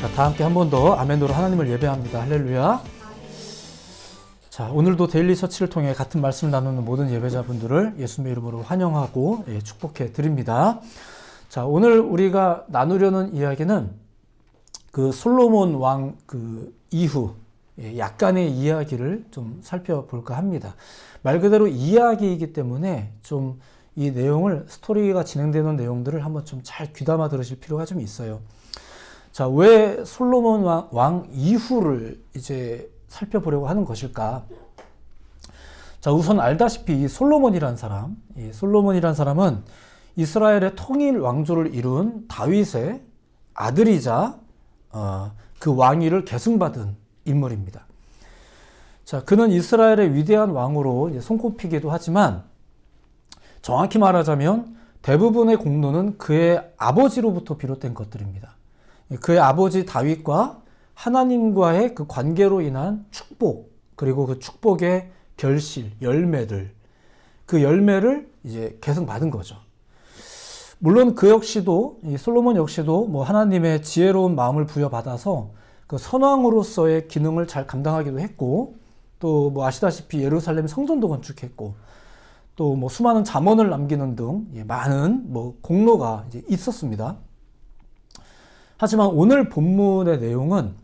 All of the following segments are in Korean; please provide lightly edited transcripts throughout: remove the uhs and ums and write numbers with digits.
자, 다 함께 한 번 더 아멘으로 하나님을 예배합니다. 할렐루야. 자, 오늘도 데일리 서치를 통해 같은 말씀을 나누는 모든 예배자분들을 예수님의 이름으로 환영하고 축복해 드립니다. 자, 오늘 우리가 나누려는 이야기는 그 솔로몬 왕 이후 약간의 이야기를 좀 살펴볼까 합니다. 말 그대로 이야기이기 때문에 좀 이 내용을, 스토리가 진행되는 내용들을 한번 좀 잘 귀담아 들으실 필요가 좀 있어요. 자, 왜 솔로몬 왕 이후를 이제 살펴보려고 하는 것일까? 자, 우선 알다시피 이 솔로몬이란 사람은 이스라엘의 통일 왕조를 이룬 다윗의 아들이자 그 왕위를 계승받은 인물입니다. 자, 그는 이스라엘의 위대한 왕으로 이제 손꼽히기도 하지만 정확히 말하자면 대부분의 공로는 그의 아버지로부터 비롯된 것들입니다. 그의 아버지 다윗과 하나님과의 그 관계로 인한 축복, 그리고 그 축복의 결실, 열매들, 그 열매를 이제 계승받은 거죠. 물론 그 역시도, 이 솔로몬 역시도 뭐 하나님의 지혜로운 마음을 부여받아서 그 선왕으로서의 기능을 잘 감당하기도 했고, 또 뭐 아시다시피 예루살렘 성전도 건축했고, 또 뭐 수많은 잠언을 남기는 등 많은 뭐 공로가 이제 있었습니다. 하지만 오늘 본문의 내용은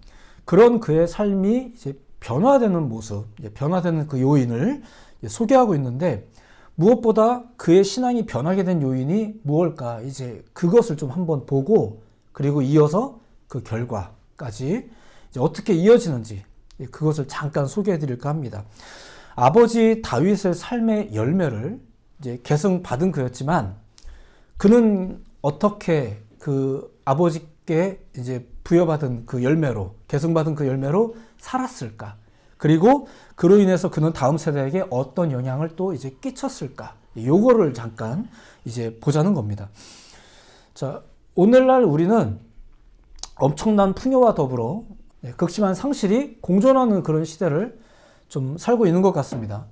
그런 그의 삶이 이제 변화되는 모습, 변화되는 그 요인을 소개하고 있는데, 무엇보다 그의 신앙이 변하게 된 요인이 무엇일까? 이제 그것을 좀 한번 보고, 그리고 이어서 그 결과까지 이제 어떻게 이어지는지 그것을 잠깐 소개해 드릴까 합니다. 아버지 다윗의 삶의 열매를 이제 계승받은 그였지만, 그는 어떻게 그 아버지께 이제 부여받은 그 열매로, 계승받은 그 열매로 살았을까? 그리고 그로 인해서 그는 다음 세대에게 어떤 영향을 또 이제 끼쳤을까? 요거를 잠깐 이제 보자는 겁니다. 자, 오늘날 우리는 엄청난 풍요와 더불어 극심한 상실이 공존하는 그런 시대를 좀 살고 있는 것 같습니다.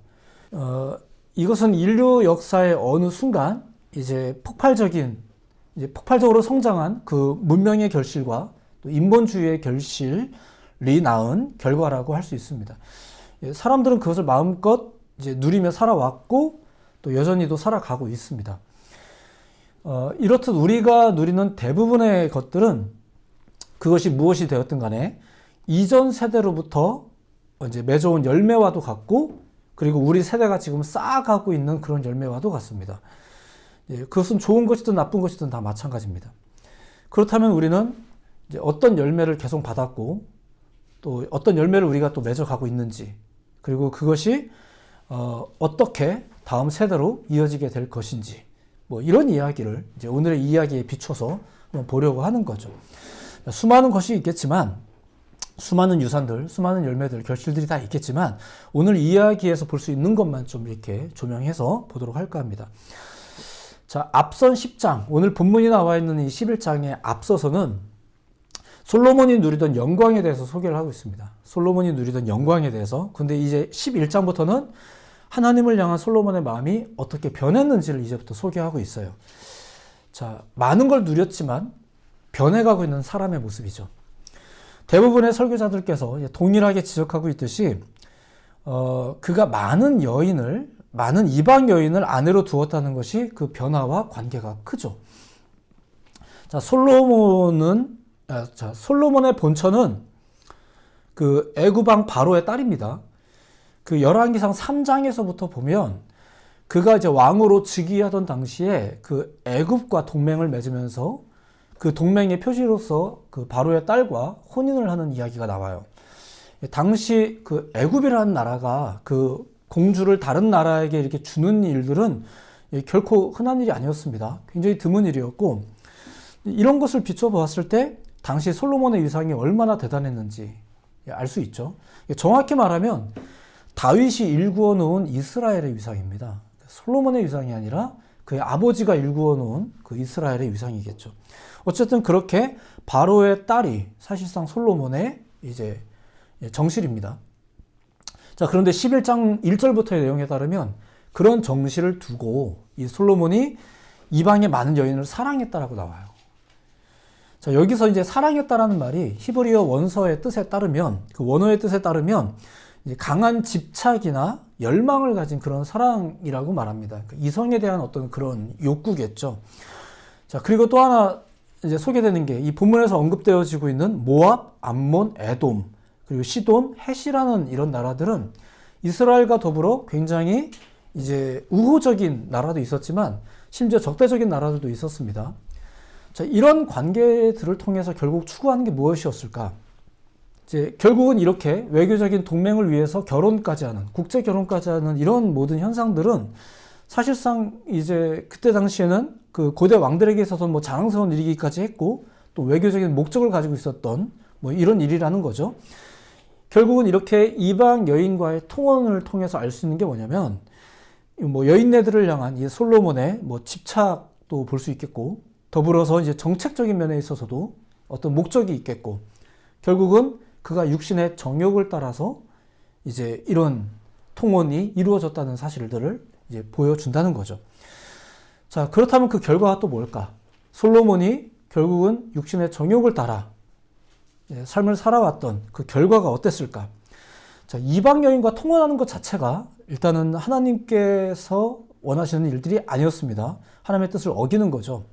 이것은 인류 역사의 어느 순간 이제 폭발적으로 성장한 그 문명의 결실과 또 인본주의의 결실이 낳은 결과라고 할 수 있습니다. 사람들은 그것을 마음껏 이제 누리며 살아왔고, 또 여전히도 살아가고 있습니다. 이렇듯 우리가 누리는 대부분의 것들은 그것이 무엇이 되었든 간에 이전 세대로부터 이제 맺어온 열매와도 같고, 그리고 우리 세대가 지금 쌓아가고 있는 그런 열매와도 같습니다. 그것은 좋은 것이든 나쁜 것이든 다 마찬가지입니다. 그렇다면 우리는 이제 어떤 열매를 계속 받았고, 또 어떤 열매를 우리가 또 맺어가고 있는지, 그리고 그것이 어떻게 다음 세대로 이어지게 될 것인지, 뭐 이런 이야기를 이제 오늘의 이야기에 비춰서 한번 보려고 하는 거죠. 수많은 것이 있겠지만, 수많은 유산들, 수많은 열매들, 결실들이 다 있겠지만, 오늘 이야기에서 볼 수 있는 것만 좀 이렇게 조명해서 보도록 할까 합니다. 자, 앞선 10장, 오늘 본문이 나와 있는 이 11장에 앞서서는 솔로몬이 누리던 영광에 대해서 소개를 하고 있습니다. 솔로몬이 누리던 영광에 대해서. 근데 이제 11장부터는 하나님을 향한 솔로몬의 마음이 어떻게 변했는지를 이제부터 소개하고 있어요. 자, 많은 걸 누렸지만 변해가고 있는 사람의 모습이죠. 대부분의 설교자들께서 동일하게 지적하고 있듯이 그가 많은 이방 여인을 아내로 두었다는 것이 그 변화와 관계가 크죠. 자, 솔로몬의 본처는 그 애굽왕 바로의 딸입니다. 그 열왕기상 3장에서부터 보면 그가 이제 왕으로 즉위하던 당시에 그 애굽과 동맹을 맺으면서 그 동맹의 표시로서 그 바로의 딸과 혼인을 하는 이야기가 나와요. 당시 그 애굽이라는 나라가 그 공주를 다른 나라에게 이렇게 주는 일들은 결코 흔한 일이 아니었습니다. 굉장히 드문 일이었고, 이런 것을 비춰보았을 때 당시 솔로몬의 위상이 얼마나 대단했는지 알 수 있죠. 정확히 말하면 다윗이 일구어 놓은 이스라엘의 위상입니다. 솔로몬의 위상이 아니라 그의 아버지가 일구어 놓은 그 이스라엘의 위상이겠죠. 어쨌든 그렇게 바로의 딸이 사실상 솔로몬의 이제 정실입니다. 자, 그런데 11장 1절부터의 내용에 따르면 그런 정실을 두고 이 솔로몬이 이방의 많은 여인을 사랑했다라고 나와요. 자, 여기서 이제 사랑했다라는 말이 히브리어 원서의 뜻에 따르면, 그 원어의 뜻에 따르면 이제 강한 집착이나 열망을 가진 그런 사랑이라고 말합니다. 그러니까 이성에 대한 어떤 그런 욕구겠죠. 자, 그리고 또 하나 이제 소개되는 게 이 본문에서 언급되어지고 있는 모압, 암몬, 에돔, 그리고 시돈, 헷이라는 이런 나라들은 이스라엘과 더불어 굉장히 이제 우호적인 나라도 있었지만 심지어 적대적인 나라들도 있었습니다. 자, 이런 관계들을 통해서 결국 추구하는 게 무엇이었을까? 이제 결국은 이렇게 외교적인 동맹을 위해서 결혼까지 하는, 국제 결혼까지 하는 이런 모든 현상들은 사실상 이제 그때 당시에는 그 고대 왕들에게 있어서 뭐 자랑스러운 일이기까지 했고 또 외교적인 목적을 가지고 있었던 뭐 이런 일이라는 거죠. 결국은 이렇게 이방 여인과의 통혼을 통해서 알 수 있는 게 뭐냐면 뭐 여인네들을 향한 이 솔로몬의 뭐 집착도 볼 수 있겠고 더불어서 이제 정책적인 면에 있어서도 어떤 목적이 있겠고 결국은 그가 육신의 정욕을 따라서 이제 이런 통혼이 이루어졌다는 사실들을 이제 보여준다는 거죠. 자, 그렇다면 그 결과가 또 뭘까? 솔로몬이 결국은 육신의 정욕을 따라 삶을 살아왔던 그 결과가 어땠을까? 자, 이방 여인과 통혼하는 것 자체가 일단은 하나님께서 원하시는 일들이 아니었습니다. 하나님의 뜻을 어기는 거죠.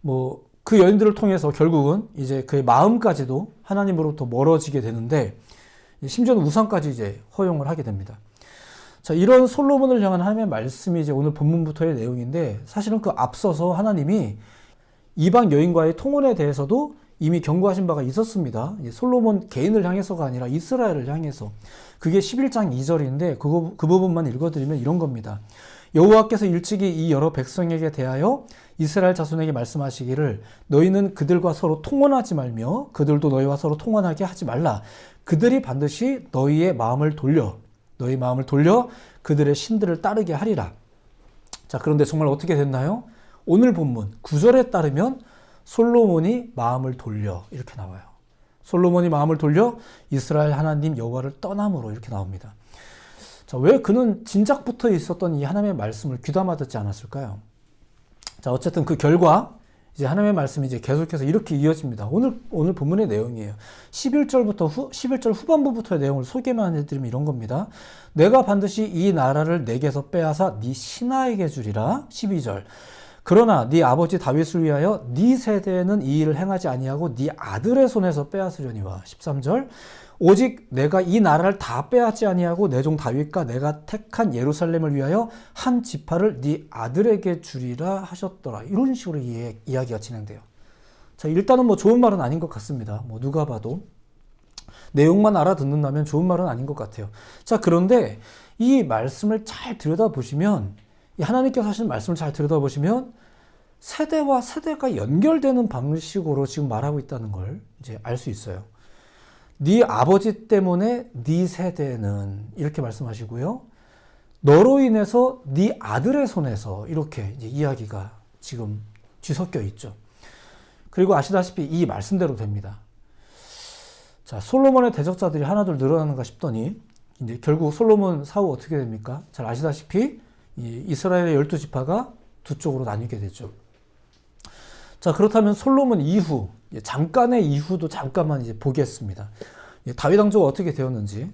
뭐 그 여인들을 통해서 결국은 이제 그의 마음까지도 하나님으로부터 멀어지게 되는데 심지어는 우상까지 이제 허용을 하게 됩니다. 자, 이런 솔로몬을 향한 하나님의 말씀이 이제 오늘 본문부터의 내용인데 사실은 그 앞서서 하나님이 이방 여인과의 통혼에 대해서도 이미 경고하신 바가 있었습니다. 솔로몬 개인을 향해서가 아니라 이스라엘을 향해서. 그게 11장 2절인데 그 부분만 읽어드리면 이런 겁니다. 여호와께서 일찍이 이 여러 백성에게 대하여 이스라엘 자손에게 말씀하시기를 너희는 그들과 서로 통혼하지 말며 그들도 너희와 서로 통혼하게 하지 말라. 그들이 반드시 너희 마음을 돌려 그들의 신들을 따르게 하리라. 자, 그런데 정말 어떻게 됐나요? 오늘 본문 9절에 따르면 솔로몬이 마음을 돌려 이렇게 나와요. 솔로몬이 마음을 돌려 이스라엘 하나님 여호와를 떠남으로 이렇게 나옵니다. 자, 왜 그는 진작부터 있었던 이 하나님의 말씀을 귀담아 듣지 않았을까요? 자, 어쨌든 그 결과 이제 하나님의 말씀이 이제 계속해서 이렇게 이어집니다. 오늘 본문의 내용이에요. 11절 후반부부터의 내용을 소개만 해드리면 이런 겁니다. 내가 반드시 이 나라를 내게서 빼앗아 네 신하에게 주리라. 12절. 그러나 네 아버지 다윗을 위하여 네 세대에는 이 일을 행하지 아니하고 네 아들의 손에서 빼앗으려니와. 13절. 오직 내가 이 나라를 다 빼앗지 아니하고 내 종 다윗과 내가 택한 예루살렘을 위하여 한 지파를 네 아들에게 주리라 하셨더라. 이런 식으로 이야기가 진행돼요. 자, 일단은 뭐 좋은 말은 아닌 것 같습니다. 뭐 누가 봐도 내용만 알아듣는다면 좋은 말은 아닌 것 같아요. 자, 그런데 이 말씀을 잘 들여다보시면 하나님께서 하시는 말씀을 잘 들여다보시면 세대와 세대가 연결되는 방식으로 지금 말하고 있다는 걸 이제 알 수 있어요. 네 아버지 때문에 네 세대는 이렇게 말씀하시고요. 너로 인해서 네 아들의 손에서 이렇게 이제 이야기가 지금 뒤섞여 있죠. 그리고 아시다시피 이 말씀대로 됩니다. 자, 솔로몬의 대적자들이 하나둘 늘어나는가 싶더니 이제 결국 솔로몬 사후 어떻게 됩니까? 잘 아시다시피 이스라엘의 12지파가 두 쪽으로 나뉘게 되죠. 자, 그렇다면 솔로몬 이후, 잠깐의 이후도 잠깐만 이제 보겠습니다. 다윗 왕조가 어떻게 되었는지.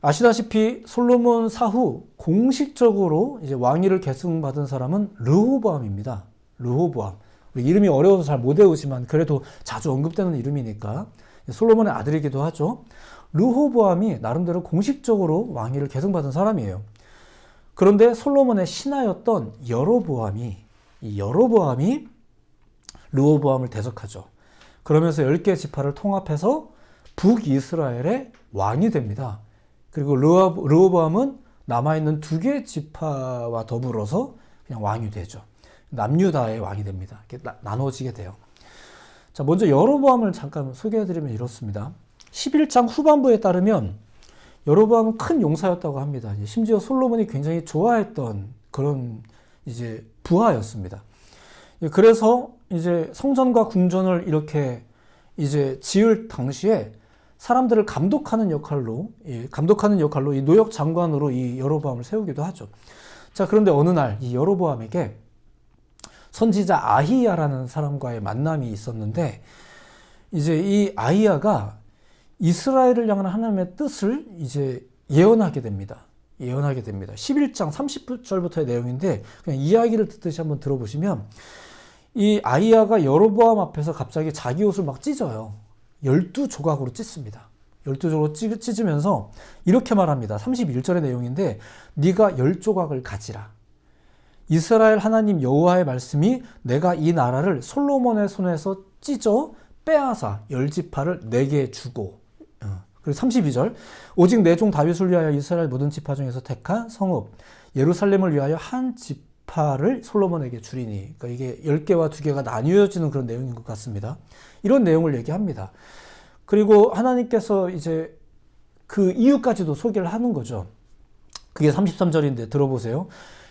아시다시피 솔로몬 사후 공식적으로 이제 왕위를 계승받은 사람은 르호보암입니다. 르호보암. 이름이 어려워서 잘 못 외우지만 그래도 자주 언급되는 이름이니까 솔로몬의 아들이기도 하죠. 르호보암이 나름대로 공식적으로 왕위를 계승받은 사람이에요. 그런데 솔로몬의 신하였던 여로보암이 르호보암을 대적하죠. 그러면서 10개 지파를 통합해서 북이스라엘의 왕이 됩니다. 그리고 르호보암은 남아있는 2개 지파와 더불어서 그냥 왕이 되죠. 남유다의 왕이 됩니다. 이렇게 나눠지게 돼요. 자, 먼저 여로보암을 잠깐 소개해드리면 이렇습니다. 11장 후반부에 따르면 여로보암은 큰 용사였다고 합니다. 심지어 솔로몬이 굉장히 좋아했던 그런 이제 부하였습니다. 그래서 이제 성전과 궁전을 이렇게 이제 지을 당시에 사람들을 감독하는 역할로 이 노역 장관으로 이 여로보암을 세우기도 하죠. 자, 그런데 어느 날 이 여로보암에게 선지자 아히야라는 사람과의 만남이 있었는데, 이제 이 아히야가 이스라엘을 향한 하나님의 뜻을 이제 예언하게 됩니다. 11장 30절부터의 내용인데, 그냥 이야기를 듣듯이 한번 들어보시면, 이 아히야가 여로보암 앞에서 갑자기 자기 옷을 막 찢어요. 12조각으로 찢습니다. 12조각으로 찢으면서 이렇게 말합니다. 31절의 내용인데, 네가 10조각을 가지라. 이스라엘 하나님 여호와의 말씀이 내가 이 나라를 솔로몬의 손에서 찢어 빼앗아 10지파를 내게 주고, 그리고 32절, 오직 내 종 다윗을 위하여 이스라엘 모든 지파 중에서 택한 성읍 예루살렘을 위하여 한 지파를 솔로몬에게 주리니. 그러니까 이게 10개와 2개가 나뉘어지는 그런 내용인 것 같습니다. 이런 내용을 얘기합니다. 그리고 하나님께서 이제 그 이유까지도 소개를 하는 거죠. 그게 33절인데 들어보세요.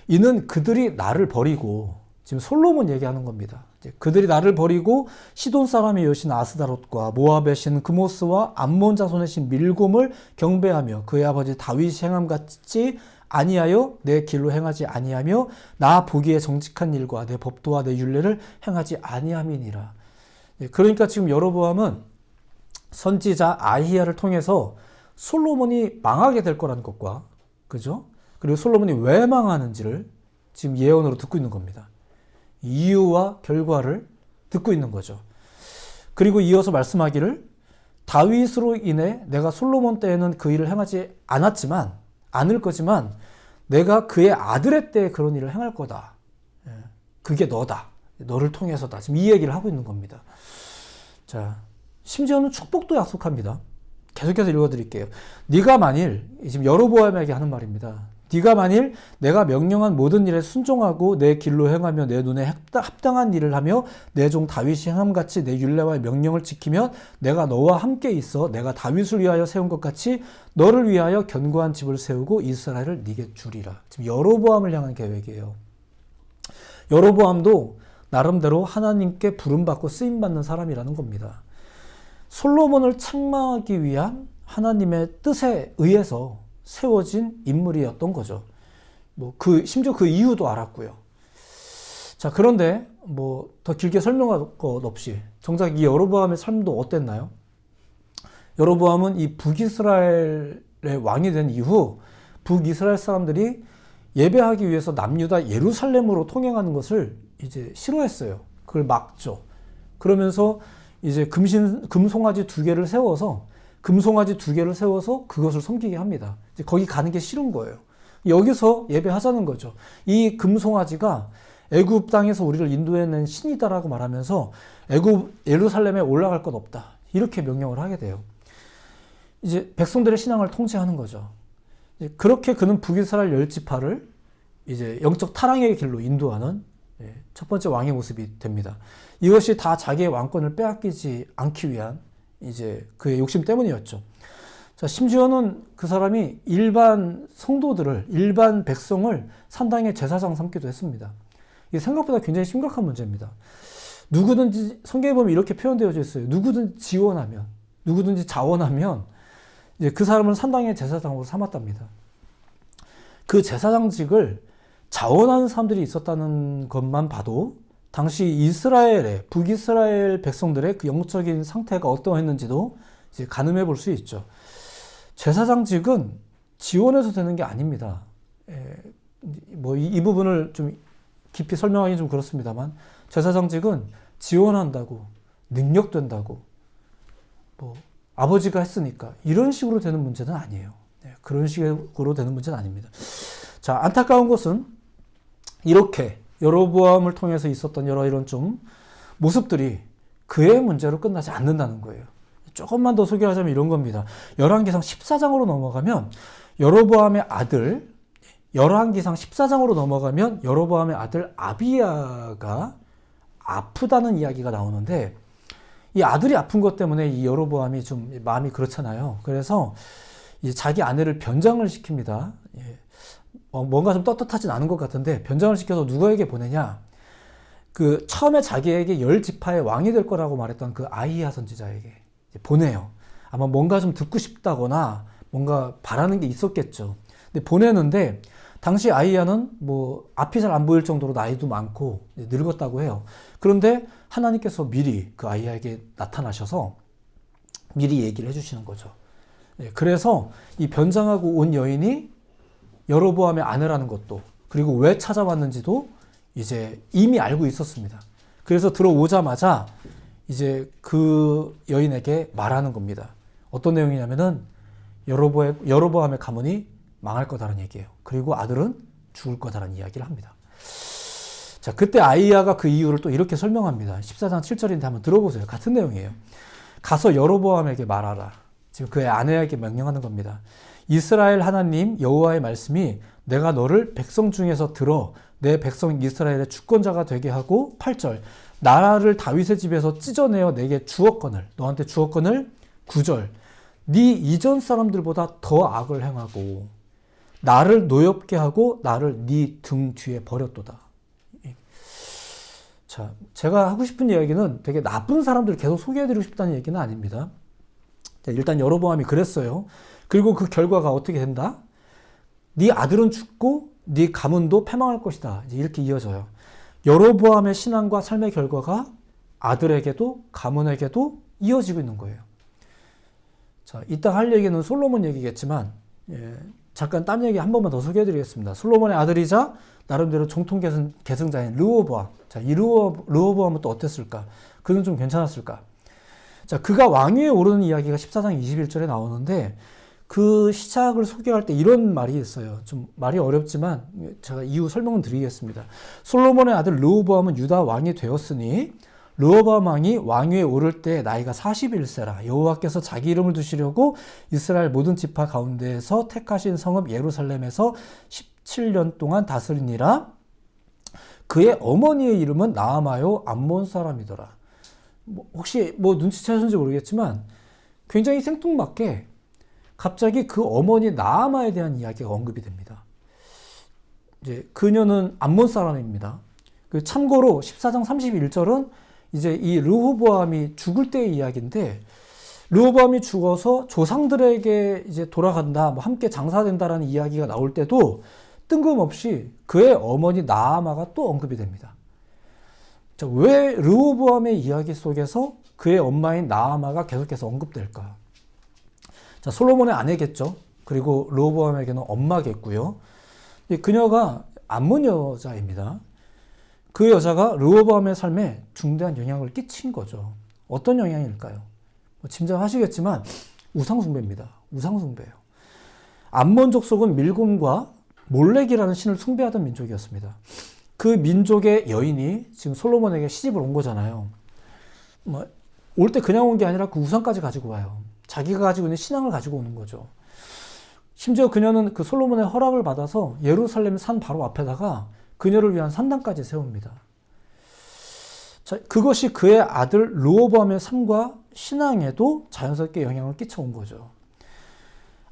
이는 그들이 나를 버리고, 지금 솔로몬 얘기하는 겁니다. 그들이 나를 버리고 시돈 사람의 여신 아스다롯과 모압의 신 그모스와 암몬 자손의 신 밀곰을 경배하며 그의 아버지 다윗이 행함같이 아니하여 내 길로 행하지 아니하며 나 보기에 정직한 일과 내 법도와 내 율례를 행하지 아니함이니라. 그러니까 지금 여로보암은 선지자 아히야를 통해서 솔로몬이 망하게 될 거라는 것과, 그죠? 그리고 솔로몬이 왜 망하는지를 지금 예언으로 듣고 있는 겁니다. 이유와 결과를 듣고 있는 거죠. 그리고 이어서 말씀하기를, 다윗으로 인해 내가 솔로몬 때에는 그 일을 행하지 않을 거지만 내가 그의 아들의 때에 그런 일을 행할 거다. 그게 너다. 너를 통해서다. 지금 이 얘기를 하고 있는 겁니다. 자, 심지어는 축복도 약속합니다. 계속해서 읽어드릴게요. 네가 만일, 지금 여로보암에게 하는 말입니다. 네가 만일 내가 명령한 모든 일에 순종하고 내 길로 행하며 내 눈에 합당한 일을 하며 내 종 다윗이 행함같이 내 율례와 명령을 지키면 내가 너와 함께 있어 내가 다윗을 위하여 세운 것 같이 너를 위하여 견고한 집을 세우고 이스라엘을 네게 주리라. 지금 여로보암을 향한 계획이에요. 여로보암도 나름대로 하나님께 부름받고 쓰임받는 사람이라는 겁니다. 솔로몬을 책망하기 위한 하나님의 뜻에 의해서 세워진 인물이었던 거죠. 심지어 그 이유도 알았고요. 자, 그런데 더 길게 설명할 것 없이 정작 이 여로보암의 삶도 어땠나요? 여로보암은 이 북이스라엘의 왕이 된 이후 북이스라엘 사람들이 예배하기 위해서 남유다 예루살렘으로 통행하는 것을 이제 싫어했어요. 그걸 막죠. 그러면서 이제 금송아지 2개를 세워서 그것을 섬기게 합니다. 이제 거기 가는 게 싫은 거예요. 여기서 예배하자는 거죠. 이 금송아지가 애굽 땅에서 우리를 인도해낸 신이다라고 말하면서 예루살렘에 올라갈 것 없다. 이렇게 명령을 하게 돼요. 이제 백성들의 신앙을 통제하는 거죠. 그렇게 그는 북이스라엘 10지파를 이제 영적 타락의 길로 인도하는 첫 번째 왕의 모습이 됩니다. 이것이 다 자기의 왕권을 빼앗기지 않기 위한 이제 그의 욕심 때문이었죠. 자, 심지어는 그 사람이 일반 성도들을, 일반 백성을 산당의 제사장 삼기도 했습니다. 이게 생각보다 굉장히 심각한 문제입니다. 누구든지, 성경에 보면 이렇게 표현되어져 있어요. 누구든지 자원하면 이제 그 사람을 산당의 제사장으로 삼았답니다. 그 제사장직을 자원하는 사람들이 있었다는 것만 봐도 당시 북이스라엘 백성들의 그 영적인 상태가 어떠했는지도 이제 가늠해 볼 수 있죠. 제사장직은 지원해서 되는 게 아닙니다. 이 부분을 좀 깊이 설명하기 좀 그렇습니다만, 제사장직은 지원한다고, 능력된다고, 아버지가 했으니까 이런 식으로 되는 문제는 아니에요. 그런 식으로 되는 문제는 아닙니다. 자, 안타까운 것은 이렇게 여로보암을 통해서 있었던 여러 이런 좀 모습들이 그의 문제로 끝나지 않는다는 거예요. 조금만 더 소개하자면 이런 겁니다. 열왕기상 14장으로 넘어가면 여로보암의 아들 아비야가 아프다는 이야기가 나오는데, 이 아들이 아픈 것 때문에 이 여로보암이 좀 마음이 그렇잖아요. 그래서 이제 자기 아내를 변장을 시킵니다. 뭔가 좀 떳떳하진 않은 것 같은데 변장을 시켜서 누구에게 보내냐? 그 처음에 자기에게 10지파의 왕이 될 거라고 말했던 그 아히야 선지자에게 보내요. 아마 뭔가 좀 듣고 싶다거나 뭔가 바라는 게 있었겠죠. 근데 보내는데 당시 아이야는 뭐 앞이 잘 안 보일 정도로 나이도 많고 늙었다고 해요. 그런데 하나님께서 미리 그 아이야에게 나타나셔서 미리 얘기를 해주시는 거죠. 그래서 이 변장하고 온 여인이 여로보암의 아내라는 것도, 그리고 왜 찾아왔는지도 이제 이미 알고 있었습니다. 그래서 들어오자마자 이제 그 여인에게 말하는 겁니다. 어떤 내용이냐면은 여로보암의 가문이 망할 거다라는 얘기예요. 그리고 아들은 죽을 거다라는 이야기를 합니다. 자, 그때 아이야가 그 이유를 또 이렇게 설명합니다. 14장 7절인데 한번 들어보세요. 같은 내용이에요. 가서 여로보암에게 말하라. 지금 그의 아내에게 명령하는 겁니다. 이스라엘 하나님 여호와의 말씀이 내가 너를 백성 중에서 들어 내 백성 이스라엘의 주권자가 되게 하고, 8절 나라를 다윗의 집에서 찢어내어 내게 주었거늘, 너한테 주었거늘, 9절 네 이전 사람들보다 더 악을 행하고 나를 노엽게 하고 나를 네 등 뒤에 버렸도다. 자, 제가 하고 싶은 이야기는 되게 나쁜 사람들을 계속 소개해드리고 싶다는 얘기는 아닙니다. 일단 여로보암이 그랬어요. 그리고 그 결과가 어떻게 된다? 네 아들은 죽고 네 가문도 패망할 것이다. 이렇게 이어져요. 여로보암의 신앙과 삶의 결과가 아들에게도 가문에게도 이어지고 있는 거예요. 자, 이따 할 얘기는 솔로몬 얘기겠지만, 잠깐 딴 얘기 한 번만 더 소개해드리겠습니다. 솔로몬의 아들이자 나름대로 정통 계승자인 르호보암. 자, 이 르호보암은 또 어땠을까? 그는 좀 괜찮았을까? 자, 그가 왕위에 오르는 이야기가 14장 21절에 나오는데, 그 시작을 소개할 때 이런 말이 있어요. 좀 말이 어렵지만 제가 이유 설명을 드리겠습니다. 솔로몬의 아들 르호보암은 유다 왕이 되었으니 르호보암 왕이 왕위에 오를 때 나이가 41세라. 여호와께서 자기 이름을 두시려고 이스라엘 모든 지파 가운데에서 택하신 성읍 예루살렘에서 17년 동안 다스리니라. 그의 어머니의 이름은 나아마요 암몬 사람이더라. 혹시 눈치채셨는지 모르겠지만 굉장히 생뚱맞게 갑자기 그 어머니 나아마에 대한 이야기가 언급이 됩니다. 이제 그녀는 암몬 사람입니다. 참고로 14장 31절은 이제 이 르호보암이 죽을 때의 이야기인데, 르호보암이 죽어서 조상들에게 이제 돌아간다, 함께 장사된다라는 이야기가 나올 때도 뜬금없이 그의 어머니 나아마가 또 언급이 됩니다. 자, 왜 르호보암의 이야기 속에서 그의 엄마인 나아마가 계속해서 언급될까? 자, 솔로몬의 아내겠죠. 그리고 르호보암에게는 엄마겠고요. 그녀가 암몬 여자입니다. 그 여자가 르호보암의 삶에 중대한 영향을 끼친 거죠. 어떤 영향일까요? 짐작하시겠지만 우상숭배입니다. 우상숭배예요. 암몬 족속은 밀곰과 몰렉이라는 신을 숭배하던 민족이었습니다. 그 민족의 여인이 지금 솔로몬에게 시집을 온 거잖아요. 올 때 그냥 온 게 아니라 그 우상까지 가지고 와요. 자기가 가지고 있는 신앙을 가지고 오는 거죠. 심지어 그녀는 그 솔로몬의 허락을 받아서 예루살렘 산 바로 앞에다가 그녀를 위한 산당까지 세웁니다. 자, 그것이 그의 아들 르호보암의 삶과 신앙에도 자연스럽게 영향을 끼쳐온 거죠.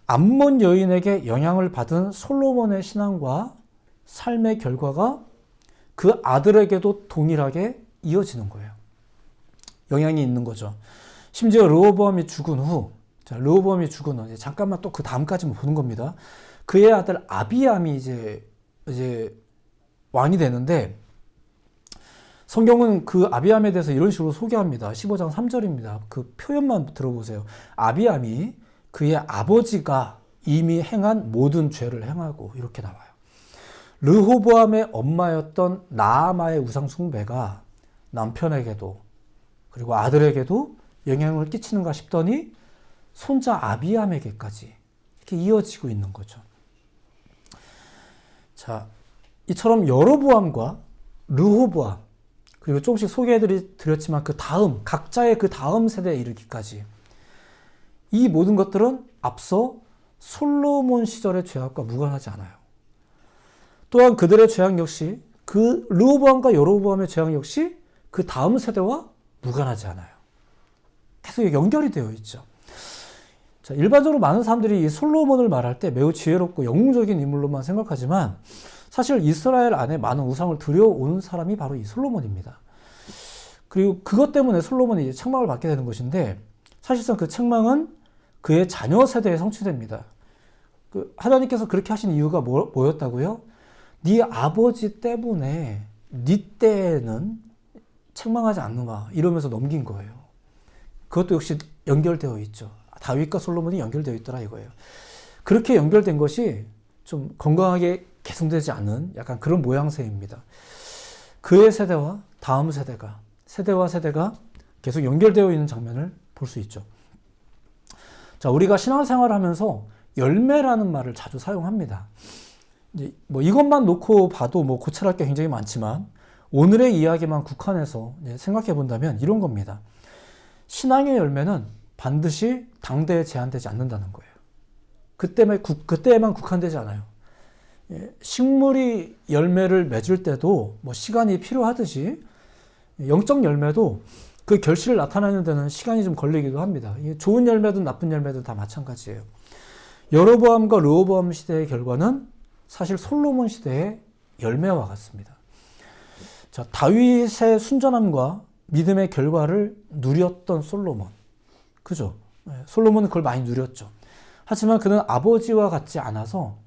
암몬 여인에게 영향을 받은 솔로몬의 신앙과 삶의 결과가 그 아들에게도 동일하게 이어지는 거예요. 영향이 있는 거죠. 심지어 르호보암이 죽은 후, 잠깐만 또 그 다음까지만 보는 겁니다. 그의 아들 아비암이 이제 왕이 되는데, 성경은 그 아비암에 대해서 이런 식으로 소개합니다. 15장 3절입니다. 그 표현만 들어보세요. 아비암이 그의 아버지가 이미 행한 모든 죄를 행하고, 이렇게 나와요. 르호보암의 엄마였던 나아마의 우상 숭배가 남편에게도 그리고 아들에게도 영향을 끼치는가 싶더니 손자 아비암에게까지 이렇게 이어지고 있는 거죠. 자, 이처럼 여로보암과 르호보암, 그리고 조금씩 소개해드렸지만 그 다음, 각자의 그 다음 세대에 이르기까지 이 모든 것들은 앞서 솔로몬 시절의 죄악과 무관하지 않아요. 또한 그들의 죄악 역시, 그 르호보암과 여로보암의 죄악 역시 그 다음 세대와 무관하지 않아요. 계속 연결이 되어 있죠. 자, 일반적으로 많은 사람들이 이 솔로몬을 말할 때 매우 지혜롭고 영웅적인 인물로만 생각하지만 사실 이스라엘 안에 많은 우상을 들여온 사람이 바로 이 솔로몬입니다. 그리고 그것 때문에 솔로몬이 이제 책망을 받게 되는 것인데, 사실상 그 책망은 그의 자녀 세대에 성취됩니다. 하나님께서 그렇게 하신 이유가 뭐였다고요? 네 아버지 때문에 네 때는 책망하지 않는가 이러면서 넘긴 거예요. 그것도 역시 연결되어 있죠. 다윗과 솔로몬이 연결되어 있더라 이거예요. 그렇게 연결된 것이 좀 건강하게 개성되지 않은 약간 그런 모양새입니다. 그의 세대와 다음 세대와 세대가 계속 연결되어 있는 장면을 볼 수 있죠. 자, 우리가 신앙생활을 하면서 열매라는 말을 자주 사용합니다. 이제 뭐 이것만 놓고 봐도 뭐 고찰할 게 굉장히 많지만 오늘의 이야기만 국한해서 생각해 본다면 이런 겁니다. 신앙의 열매는 반드시 당대에 제한되지 않는다는 거예요. 그때에만 국한되지 않아요. 식물이 열매를 맺을 때도 뭐 시간이 필요하듯이 영적 열매도 그 결실을 나타내는 데는 시간이 좀 걸리기도 합니다. 좋은 열매든 나쁜 열매든 다 마찬가지예요. 여로보암과 르호보암 시대의 결과는 사실 솔로몬 시대의 열매와 같습니다. 자, 다윗의 순전함과 믿음의 결과를 누렸던 솔로몬. 그죠? 솔로몬은 그걸 많이 누렸죠. 하지만 그는 아버지와 같지 않아서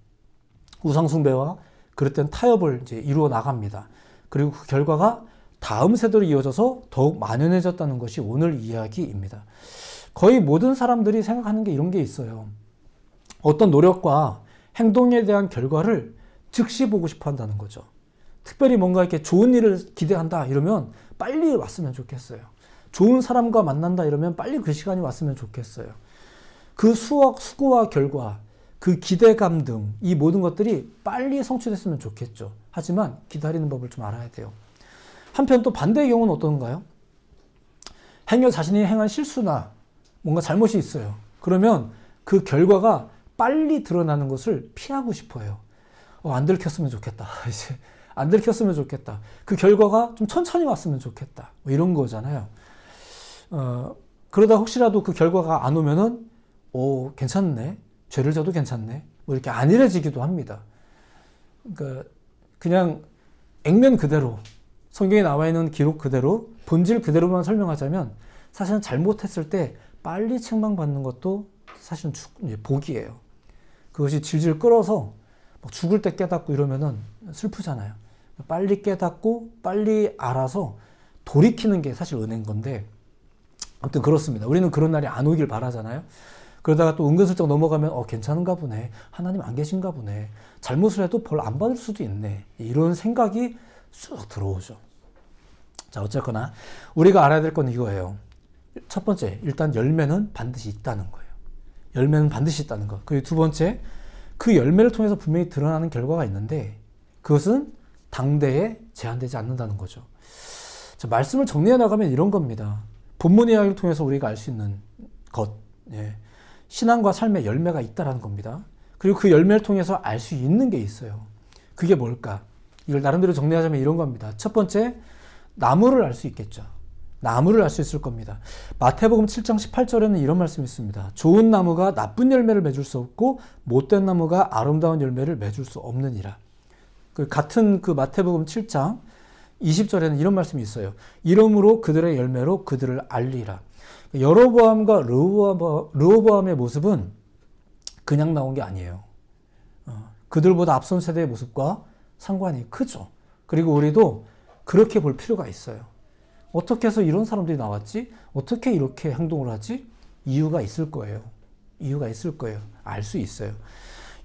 우상숭배와 그릇된 타협을 이제 이루어 나갑니다. 그리고 그 결과가 다음 세대로 이어져서 더욱 만연해졌다는 것이 오늘 이야기입니다. 거의 모든 사람들이 생각하는 게 이런 게 있어요. 어떤 노력과 행동에 대한 결과를 즉시 보고 싶어 한다는 거죠. 특별히 뭔가 이렇게 좋은 일을 기대한다 이러면 빨리 왔으면 좋겠어요. 좋은 사람과 만난다 이러면 빨리 그 시간이 왔으면 좋겠어요. 그 수고와 결과, 그 기대감 등 이 모든 것들이 빨리 성취됐으면 좋겠죠. 하지만 기다리는 법을 좀 알아야 돼요. 한편 또 반대의 경우는 어떤가요? 자신이 행한 실수나 뭔가 잘못이 있어요. 그러면 그 결과가 빨리 드러나는 것을 피하고 싶어요. 안 들켰으면 좋겠다. 이제 안 들켰으면 좋겠다. 그 결과가 좀 천천히 왔으면 좋겠다. 뭐 이런 거잖아요. 그러다 혹시라도 그 결과가 안 오면은, 괜찮네. 죄를 져도 괜찮네. 뭐 이렇게 안일해지기도 합니다. 그러니까 그냥 액면 그대로, 성경에 나와 있는 기록 그대로, 본질 그대로만 설명하자면 사실은 잘못했을 때 빨리 책망받는 것도 사실은 복이에요. 그것이 질질 끌어서 죽을 때 깨닫고 이러면은 슬프잖아요. 빨리 깨닫고 빨리 알아서 돌이키는 게 사실 은혜인 건데, 아무튼 그렇습니다. 우리는 그런 날이 안 오길 바라잖아요. 그러다가 또 은근슬쩍 넘어가면 괜찮은가 보네. 하나님 안 계신가 보네. 잘못을 해도 벌 안 받을 수도 있네. 이런 생각이 쑥 들어오죠. 자, 어쨌거나 우리가 알아야 될 건 이거예요. 첫 번째, 일단 열매는 반드시 있다는 거예요. 열매는 반드시 있다는 거. 그리고 두 번째, 그 열매를 통해서 분명히 드러나는 결과가 있는데 그것은 당대에 제한되지 않는다는 거죠. 자, 말씀을 정리해 나가면 이런 겁니다. 본문 이야기를 통해서 우리가 알 수 있는 것, 신앙과 삶의 열매가 있다는 겁니다. 그리고 그 열매를 통해서 알 수 있는 게 있어요. 그게 뭘까? 이걸 나름대로 정리하자면 이런 겁니다. 첫 번째, 나무를 알 수 있겠죠. 나무를 알 수 있을 겁니다. 마태복음 7장 18절에는 이런 말씀이 있습니다. 좋은 나무가 나쁜 열매를 맺을 수 없고 못된 나무가 아름다운 열매를 맺을 수 없느니라. 같은 그 마태복음 7장 20절에는 이런 말씀이 있어요. 이러므로 그들의 열매로 그들을 알리라. 여로보암과 르호보암의 모습은 그냥 나온 게 아니에요. 그들보다 앞선 세대의 모습과 상관이 크죠. 그리고 우리도 그렇게 볼 필요가 있어요. 어떻게 해서 이런 사람들이 나왔지? 어떻게 이렇게 행동을 하지? 이유가 있을 거예요. 이유가 있을 거예요. 알 수 있어요.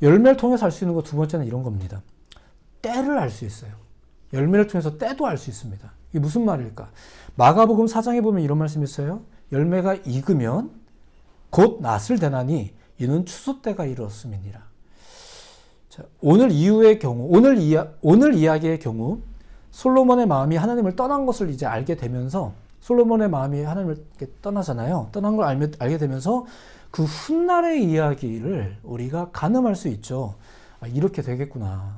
열매를 통해서 알 수 있는 거 두 번째는 이런 겁니다. 때를 알 수 있어요. 열매를 통해서 때도 알 수 있습니다. 이게 무슨 말일까? 마가복음 4장에 보면 이런 말씀이 있어요. 열매가 익으면 곧 낫을 대나니 이는 추수 때가 이르렀음이니라. 자, 오늘 이야기의 경우 솔로몬의 마음이 하나님을 떠난 것을 이제 알게 되면서 솔로몬의 마음이 하나님을 떠나잖아요. 떠난 걸 알게 되면서 그 훗날의 이야기를 우리가 가늠할 수 있죠. 이렇게 되겠구나.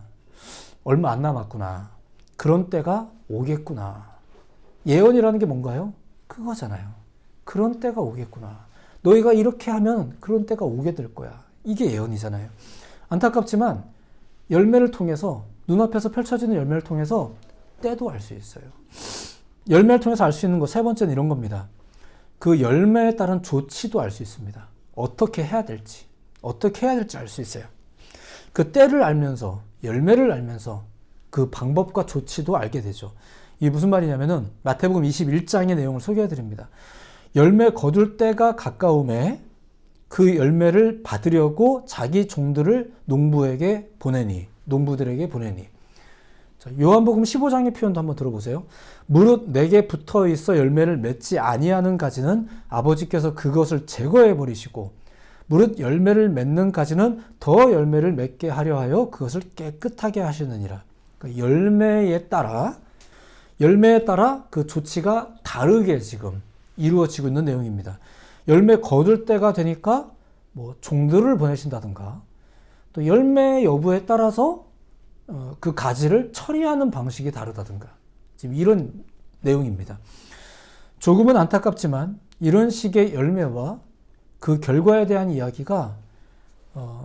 얼마 안 남았구나. 그런 때가 오겠구나. 예언이라는 게 뭔가요? 그거잖아요. 그런 때가 오겠구나. 너희가 이렇게 하면 그런 때가 오게 될 거야. 이게 예언이잖아요. 안타깝지만 열매를 통해서, 눈앞에서 펼쳐지는 열매를 통해서 때도 알 수 있어요. 열매를 통해서 알 수 있는 거 세 번째는 이런 겁니다. 그 열매에 따른 조치도 알 수 있습니다. 어떻게 해야 될지 알 수 있어요. 그 때를 알면서, 열매를 알면서 그 방법과 조치도 알게 되죠. 이게 무슨 말이냐면은 마태복음 21장의 내용을 소개해 드립니다. 열매 거둘 때가 가까움에 그 열매를 받으려고 자기 종들을 농부들에게 보내니. 자, 요한복음 15장의 표현도 한번 들어보세요. 무릇 내게 붙어 있어 열매를 맺지 아니하는 가지는 아버지께서 그것을 제거해 버리시고 무릇 열매를 맺는 가지는 더 열매를 맺게 하려 하여 그것을 깨끗하게 하시느니라. 그러니까 열매에 따라 그 조치가 다르게 지금 이루어지고 있는 내용입니다. 열매 거둘 때가 되니까 뭐 종들을 보내신다든가 또 열매 여부에 따라서 그 가지를 처리하는 방식이 다르다든가 지금 이런 내용입니다. 조금은 안타깝지만 이런 식의 열매와 그 결과에 대한 이야기가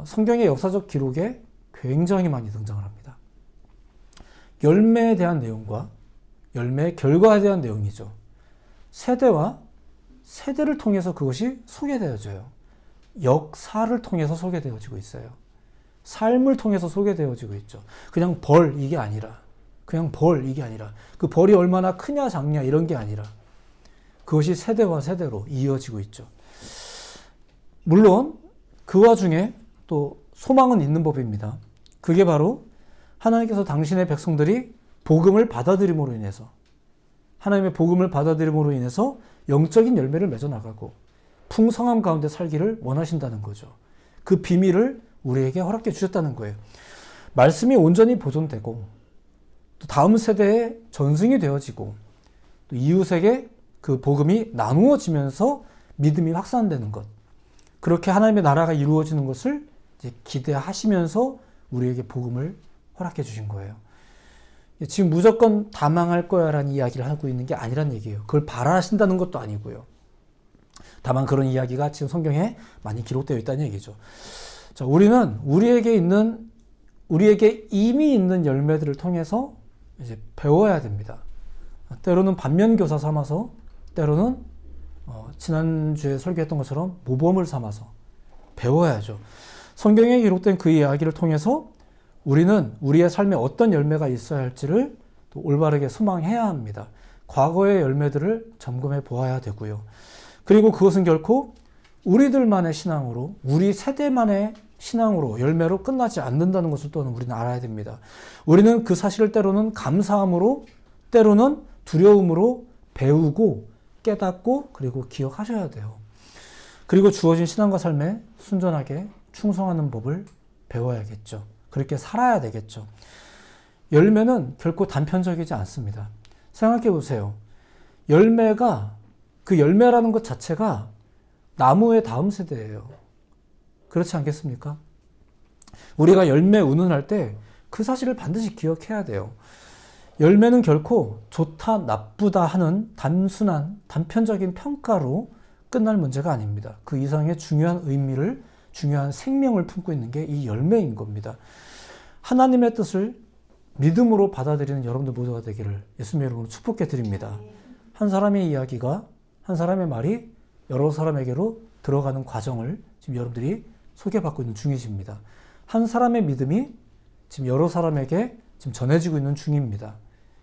성경의 역사적 기록에 굉장히 많이 등장을 합니다. 열매에 대한 내용과 열매의 결과에 대한 내용이죠. 세대와 세대를 통해서 그것이 소개되어져요. 역사를 통해서 소개되어지고 있어요. 삶을 통해서 소개되어지고 있죠. 그냥 이게 아니라 그 벌이 얼마나 크냐 작냐 이런 게 아니라 그것이 세대와 세대로 이어지고 있죠. 물론 그 와중에 또 소망은 있는 법입니다. 그게 바로 하나님께서 당신의 백성들이 복음을 받아들임으로 인해서 하나님의 복음을 받아들임으로 인해서 영적인 열매를 맺어 나가고 풍성함 가운데 살기를 원하신다는 거죠. 그 비밀을 우리에게 허락해 주셨다는 거예요. 말씀이 온전히 보존되고 또 다음 세대에 전승이 되어지고 또 이웃에게 그 복음이 나누어지면서 믿음이 확산되는 것. 그렇게 하나님의 나라가 이루어지는 것을 이제 기대하시면서 우리에게 복음을 허락해 주신 거예요. 지금 무조건 다 망할 거야 라는 이야기를 하고 있는 게 아니란 얘기예요. 그걸 바라신다는 것도 아니고요. 다만 그런 이야기가 지금 성경에 많이 기록되어 있다는 얘기죠. 자, 우리는 우리에게 이미 있는 열매들을 통해서 이제 배워야 됩니다. 때로는 반면교사 삼아서, 때로는 지난주에 설교했던 것처럼 모범을 삼아서 배워야죠. 성경에 기록된 그 이야기를 통해서 우리는 우리의 삶에 어떤 열매가 있어야 할지를 또 올바르게 소망해야 합니다. 과거의 열매들을 점검해 보아야 되고요. 그리고 그것은 결코 우리들만의 신앙으로, 우리 세대만의 신앙으로, 열매로 끝나지 않는다는 것을 또한 우리는 알아야 됩니다. 우리는 그 사실을 때로는 감사함으로, 때로는 두려움으로 배우고 깨닫고 그리고 기억하셔야 돼요. 그리고 주어진 신앙과 삶에 순전하게 충성하는 법을 배워야겠죠. 그렇게 살아야 되겠죠. 열매는 결코 단편적이지 않습니다. 생각해 보세요. 그 열매라는 것 자체가 나무의 다음 세대예요. 그렇지 않겠습니까? 우리가 열매 운운할 때 그 사실을 반드시 기억해야 돼요. 열매는 결코 좋다, 나쁘다 하는 단순한 단편적인 평가로 끝날 문제가 아닙니다. 그 이상의 중요한 의미를, 중요한 생명을 품고 있는 게 이 열매인 겁니다. 하나님의 뜻을 믿음으로 받아들이는 여러분들 모두가 되기를 예수님의 이름으로 축복해 드립니다. 한 사람의 이야기가, 한 사람의 말이 여러 사람에게로 들어가는 과정을 지금 여러분들이 소개받고 있는 중이십니다. 한 사람의 믿음이 지금 여러 사람에게 지금 전해지고 있는 중입니다.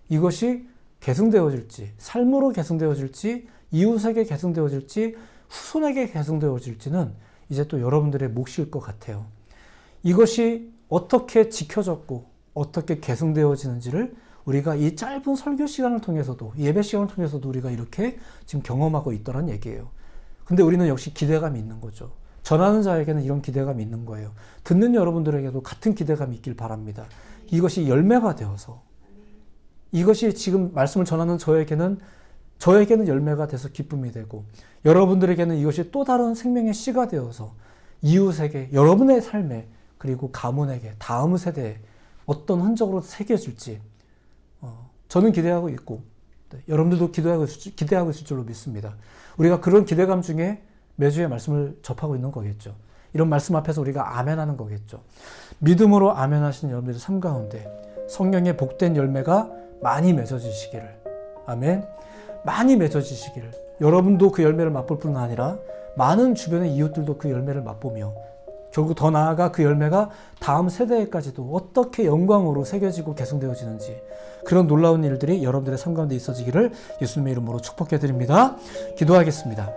이것이 계승되어질지, 삶으로 계승되어질지, 이웃에게 계승되어질지, 후손에게 계승되어질지는 이제 또 여러분들의 몫일 것 같아요. 이것이 어떻게 지켜졌고 어떻게 계승되어지는지를 우리가 이 짧은 설교 시간을 통해서도, 예배 시간을 통해서도 우리가 이렇게 지금 경험하고 있더란 얘기예요. 근데 우리는 역시 기대감이 있는 거죠. 전하는 자에게는 이런 기대감이 있는 거예요. 듣는 여러분들에게도 같은 기대감이 있길 바랍니다. 이것이 열매가 되어서, 이것이 지금 말씀을 전하는 저에게는 열매가 돼서 기쁨이 되고, 여러분들에게는 이것이 또 다른 생명의 씨가 되어서 이웃에게, 여러분의 삶에, 그리고 가문에게, 다음 세대에 어떤 흔적으로 새겨질지 저는 기대하고 있고, 여러분들도 기대하고 있을 줄로 믿습니다. 우리가 그런 기대감 중에 매주의 말씀을 접하고 있는 거겠죠. 이런 말씀 앞에서 우리가 아멘하는 거겠죠. 믿음으로 아멘하시는 여러분들의 삶 가운데 성령의 복된 열매가 많이 맺어지시기를, 아멘, 많이 맺어지시기를, 여러분도 그 열매를 맛볼 뿐 아니라 많은 주변의 이웃들도 그 열매를 맛보며 결국 더 나아가 그 열매가 다음 세대에까지도 어떻게 영광으로 새겨지고 계승되어지는지 그런 놀라운 일들이 여러분들의 삶 가운데 있어지기를 예수님의 이름으로 축복해 드립니다. 기도하겠습니다.